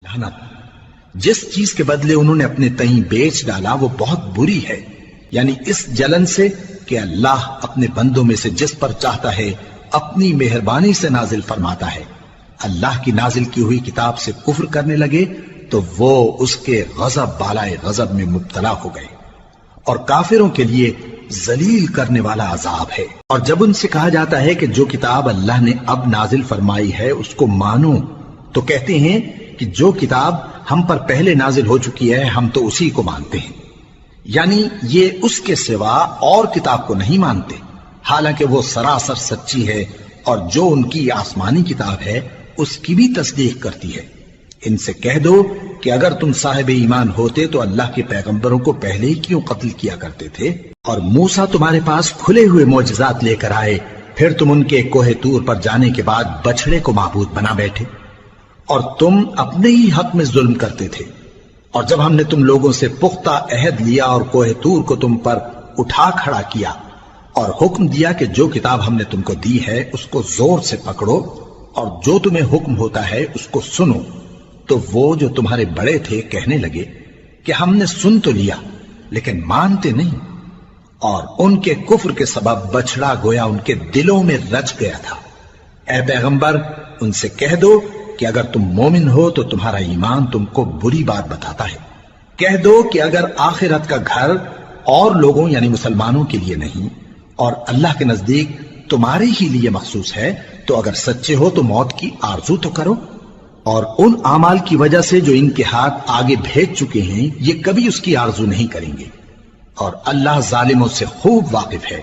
لعنت جس چیز کے بدلے انہوں نے اپنے تئیں بیچ ڈالا وہ بہت بری ہے، یعنی اس جلن سے کہ اللہ اپنے بندوں میں سے جس پر چاہتا ہے اپنی مہربانی سے نازل فرماتا ہے۔ اللہ کی نازل کی ہوئی کتاب سے کفر کرنے لگے تو وہ اس کے غضب بالائے غضب میں مبتلا ہو گئے، اور کافروں کے لیے ذلیل کرنے والا عذاب ہے۔ اور جب ان سے کہا جاتا ہے کہ جو کتاب اللہ نے اب نازل فرمائی ہے اس کو مانو، تو کہتے ہیں کہ جو کتاب ہم پر پہلے نازل ہو چکی ہے ہم تو اسی کو مانتے ہیں، یعنی یہ اس کے سوا اور کتاب کو نہیں مانتے، حالانکہ وہ سراسر سچی ہے، اور جو ان کی آسمانی کتاب ہے اس کی بھی تصدیق کرتی ہے۔ ان سے کہہ دو کہ اگر تم صاحب ایمان ہوتے تو اللہ کے پیغمبروں کو پہلے ہی کیوں قتل کیا کرتے تھے؟ اور موسیٰ تمہارے پاس کھلے ہوئے معجزات لے کر آئے، پھر تم ان کے کوہ طور پر جانے کے بعد بچڑے کو معبود بنا بیٹھے، اور تم اپنے ہی حق میں ظلم کرتے تھے۔ اور جب ہم نے تم لوگوں سے پختہ عہد لیا اور کوہ طور کو تم پر اٹھا کھڑا کیا اور حکم دیا کہ جو کتاب ہم نے تم کو دی ہے اس کو زور سے پکڑو اور جو تمہیں حکم ہوتا ہے اس کو سنو، تو وہ جو تمہارے بڑے تھے کہنے لگے کہ ہم نے سن تو لیا لیکن مانتے نہیں، اور ان کے کفر کے سبب بچڑا گویا ان کے دلوں میں رچ گیا تھا۔ اے پیغمبر ان سے کہہ دو کہ اگر تم مومن ہو تو تمہارا ایمان تم کو بری بات بتاتا ہے۔ کہہ دو کہ اگر آخرت کا گھر اور لوگوں یعنی مسلمانوں کے لیے نہیں اور اللہ کے نزدیک تمہارے ہی لیے مخصوص ہے تو اگر سچے ہو تو موت کی آرزو تو کرو، اور ان اعمال کی وجہ سے جو ان کے ہاتھ آگے بھیج چکے ہیں یہ کبھی اس کی آرزو نہیں کریں گے، اور اللہ ظالموں سے خوب واقف ہے۔